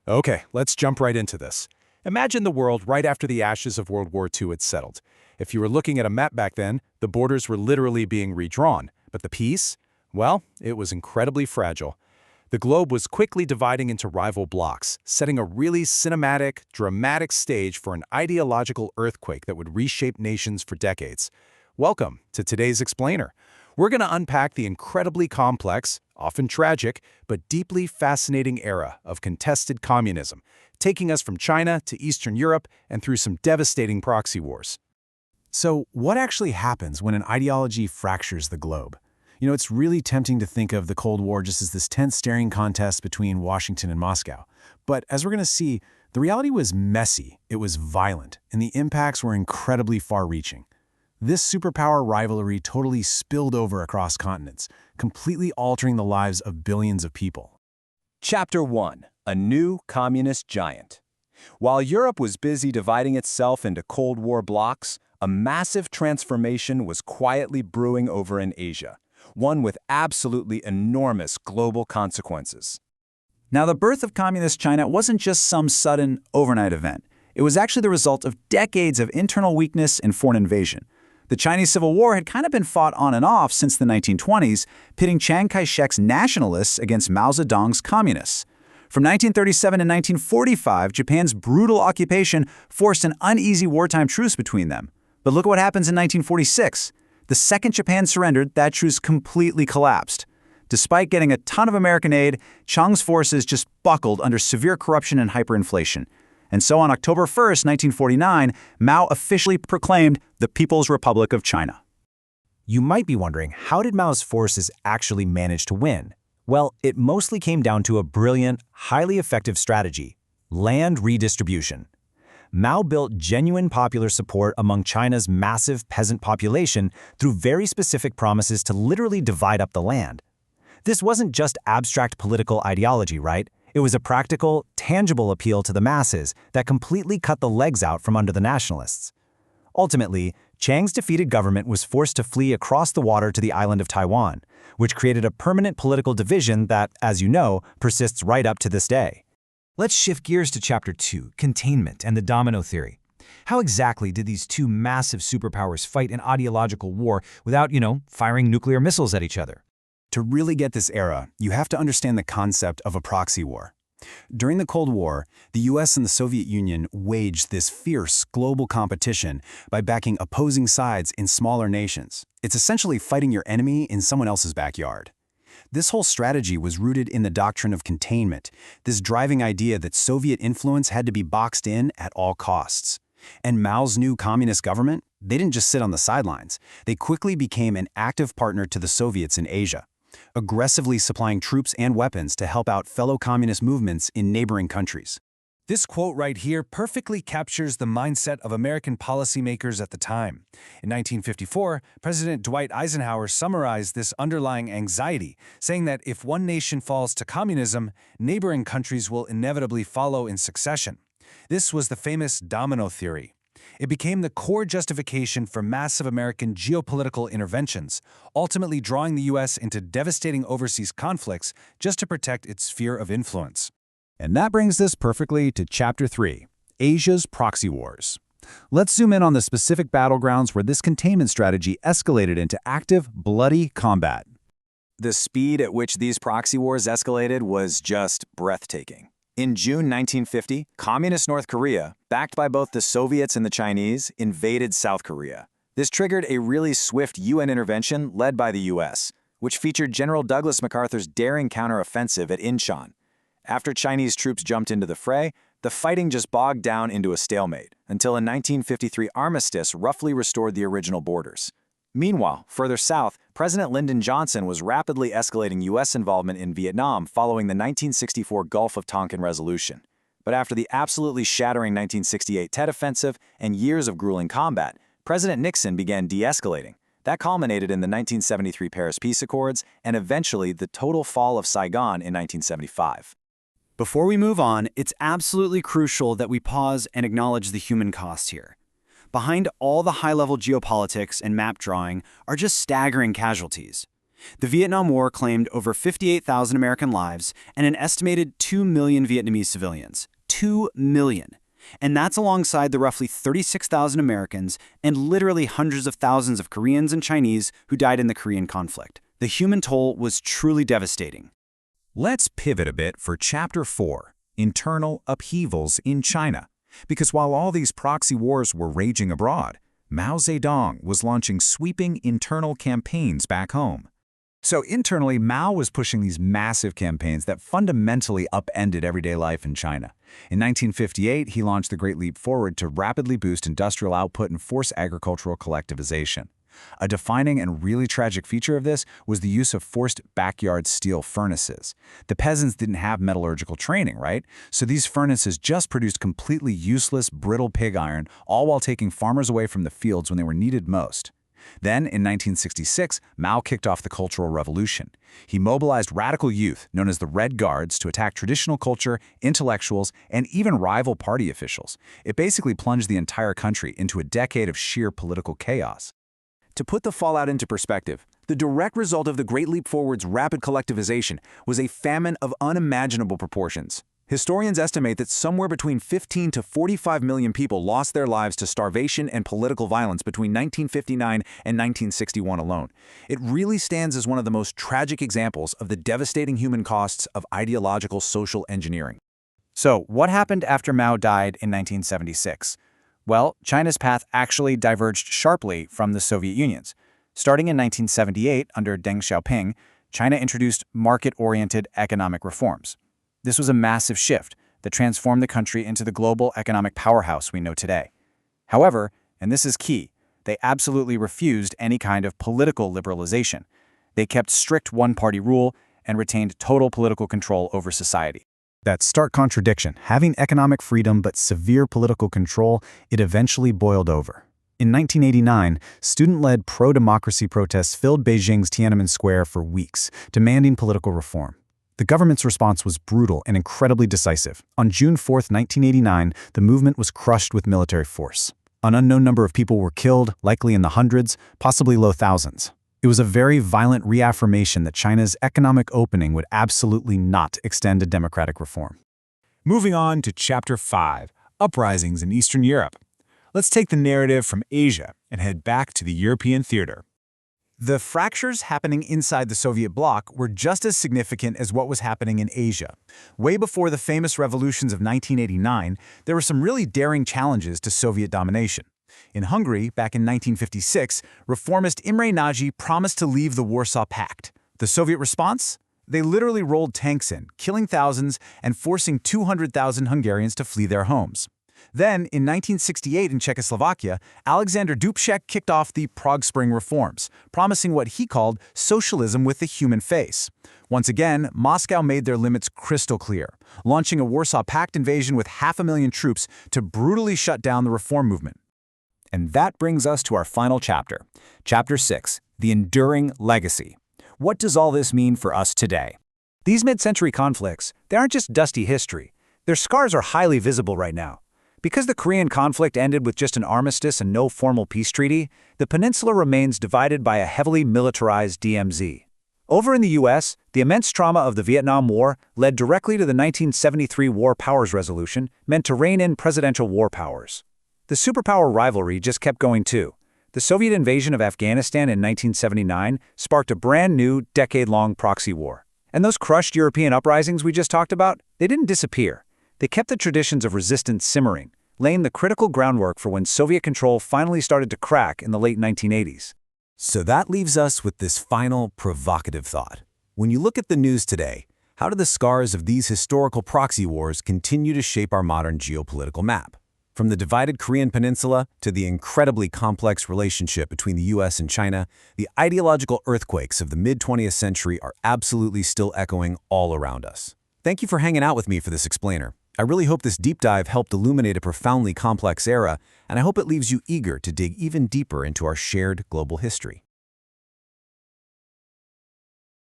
Okay, let's jump right into this. Imagine the world right after the ashes of World War II had settled. If you were looking at a map back then, the borders were literally being redrawn. But the peace? Well, it was incredibly fragile. The globe was quickly dividing into rival blocs, setting a really cinematic, dramatic stage for an ideological earthquake that would reshape nations for decades. Welcome to today's Explainer. We're going to unpack the incredibly complex, often tragic, but deeply fascinating era of contested communism, taking us from China to Eastern Europe and through some devastating proxy wars. So, what actually happens when an ideology fractures the globe? It's really tempting to think of the Cold War just as this tense staring contest between Washington and Moscow. But as we're going to see, the reality was messy, it was violent, and the impacts were incredibly far-reaching. This superpower rivalry totally spilled over across continents, completely altering the lives of billions of people. Chapter 1. A New Communist Giant. While Europe was busy dividing itself into Cold War blocs, a massive transformation was quietly brewing over in Asia, one with absolutely enormous global consequences. Now, the birth of Communist China wasn't just some sudden, overnight event. It was actually the result of decades of internal weakness and foreign invasion. The Chinese Civil War had kind of been fought on and off since the 1920s, pitting Chiang Kai-shek's nationalists against Mao Zedong's communists. From 1937 to 1945, Japan's brutal occupation forced an uneasy wartime truce between them. But look what happens in 1946. The second Japan surrendered, that truce completely collapsed. Despite getting a ton of American aid, Chiang's forces just buckled under severe corruption and hyperinflation. And so on October 1st, 1949, Mao officially proclaimed the People's Republic of China. You might be wondering, how did Mao's forces actually manage to win? Well, it mostly came down to a brilliant, highly effective strategy: land redistribution. Mao built genuine popular support among China's massive peasant population through very specific promises to literally divide up the land. This wasn't just abstract political ideology, right? It was a practical, tangible appeal to the masses that completely cut the legs out from under the nationalists. Ultimately, Chiang's defeated government was forced to flee across the water to the island of Taiwan, which created a permanent political division that, as you know, persists right up to this day. Let's shift gears to Chapter 2, Containment and the Domino Theory. How exactly did these two massive superpowers fight an ideological war without, firing nuclear missiles at each other? To really get this era, you have to understand the concept of a proxy war. During the Cold War, the US and the Soviet Union waged this fierce global competition by backing opposing sides in smaller nations. It's essentially fighting your enemy in someone else's backyard. This whole strategy was rooted in the doctrine of containment, this driving idea that Soviet influence had to be boxed in at all costs. And Mao's new communist government, they didn't just sit on the sidelines. They quickly became an active partner to the Soviets in Asia, aggressively supplying troops and weapons to help out fellow communist movements in neighboring countries. This quote right here perfectly captures the mindset of American policymakers at the time. In 1954, President Dwight Eisenhower summarized this underlying anxiety, saying that if one nation falls to communism, neighboring countries will inevitably follow in succession. This was the famous domino theory. It became the core justification for massive American geopolitical interventions, ultimately drawing the U.S. into devastating overseas conflicts just to protect its sphere of influence. And that brings us perfectly to Chapter 3, Asia's Proxy Wars. Let's zoom in on the specific battlegrounds where this containment strategy escalated into active, bloody combat. The speed at which these proxy wars escalated was just breathtaking. In June 1950, Communist North Korea, backed by both the Soviets and the Chinese, invaded South Korea. This triggered a really swift UN intervention led by the US, which featured General Douglas MacArthur's daring counteroffensive at Incheon. After Chinese troops jumped into the fray, the fighting just bogged down into a stalemate, until a 1953 armistice roughly restored the original borders. Meanwhile, further south, President Lyndon Johnson was rapidly escalating U.S. involvement in Vietnam following the 1964 Gulf of Tonkin Resolution. But after the absolutely shattering 1968 Tet Offensive and years of grueling combat, President Nixon began de-escalating. That culminated in the 1973 Paris Peace Accords and eventually the total fall of Saigon in 1975. Before we move on, it's absolutely crucial that we pause and acknowledge the human cost here. Behind all the high-level geopolitics and map drawing are just staggering casualties. The Vietnam War claimed over 58,000 American lives and an estimated 2 million Vietnamese civilians. 2 million. And that's alongside the roughly 36,000 Americans and literally hundreds of thousands of Koreans and Chinese who died in the Korean conflict. The human toll was truly devastating. Let's pivot a bit for Chapter 4, Internal Upheavals in China. Because while all these proxy wars were raging abroad, Mao Zedong was launching sweeping internal campaigns back home. So internally, Mao was pushing these massive campaigns that fundamentally upended everyday life in China. In 1958, he launched the Great Leap Forward to rapidly boost industrial output and force agricultural collectivization. A defining and really tragic feature of this was the use of forced backyard steel furnaces. The peasants didn't have metallurgical training, right? So these furnaces just produced completely useless, brittle pig iron, all while taking farmers away from the fields when they were needed most. Then, in 1966, Mao kicked off the Cultural Revolution. He mobilized radical youth, known as the Red Guards, to attack traditional culture, intellectuals, and even rival party officials. It basically plunged the entire country into a decade of sheer political chaos. To put the fallout into perspective, the direct result of the Great Leap Forward's rapid collectivization was a famine of unimaginable proportions. Historians estimate that somewhere between 15 to 45 million people lost their lives to starvation and political violence between 1959 and 1961 alone. It really stands as one of the most tragic examples of the devastating human costs of ideological social engineering. So, what happened after Mao died in 1976? Well, China's path actually diverged sharply from the Soviet Union's. Starting in 1978, under Deng Xiaoping, China introduced market-oriented economic reforms. This was a massive shift that transformed the country into the global economic powerhouse we know today. However, and this is key, they absolutely refused any kind of political liberalization. They kept strict one-party rule and retained total political control over society. That stark contradiction, having economic freedom but severe political control, it eventually boiled over. In 1989, student-led pro-democracy protests filled Beijing's Tiananmen Square for weeks, demanding political reform. The government's response was brutal and incredibly decisive. On June 4, 1989, the movement was crushed with military force. An unknown number of people were killed, likely in the hundreds, possibly low thousands. It was a very violent reaffirmation that China's economic opening would absolutely not extend to democratic reform. Moving on to Chapter 5, Uprisings in Eastern Europe. Let's take the narrative from Asia and head back to the European theater. The fractures happening inside the Soviet bloc were just as significant as what was happening in Asia. Way before the famous revolutions of 1989, there were some really daring challenges to Soviet domination. In Hungary, back in 1956, reformist Imre Nagy promised to leave the Warsaw Pact. The Soviet response? They literally rolled tanks in, killing thousands and forcing 200,000 Hungarians to flee their homes. Then, in 1968 in Czechoslovakia, Alexander Dubček kicked off the Prague Spring reforms, promising what he called socialism with the human face. Once again, Moscow made their limits crystal clear, launching a Warsaw Pact invasion with 500,000 troops to brutally shut down the reform movement. And that brings us to our final chapter, Chapter 6, The Enduring Legacy. What does all this mean for us today? These mid-century conflicts, they aren't just dusty history. Their scars are highly visible right now. Because the Korean conflict ended with just an armistice and no formal peace treaty, the peninsula remains divided by a heavily militarized DMZ. Over in the U.S., the immense trauma of the Vietnam War led directly to the 1973 War Powers Resolution, meant to rein in presidential war powers. The superpower rivalry just kept going too. The Soviet invasion of Afghanistan in 1979 sparked a brand new, decade-long proxy war. And those crushed European uprisings we just talked about, they didn't disappear. They kept the traditions of resistance simmering, laying the critical groundwork for when Soviet control finally started to crack in the late 1980s. So that leaves us with this final provocative thought. When you look at the news today, how do the scars of these historical proxy wars continue to shape our modern geopolitical map? From the divided Korean peninsula to the incredibly complex relationship between the US and China, the ideological earthquakes of the mid-20th century are absolutely still echoing all around us. Thank you for hanging out with me for this explainer. I really hope this deep dive helped illuminate a profoundly complex era, and I hope it leaves you eager to dig even deeper into our shared global history.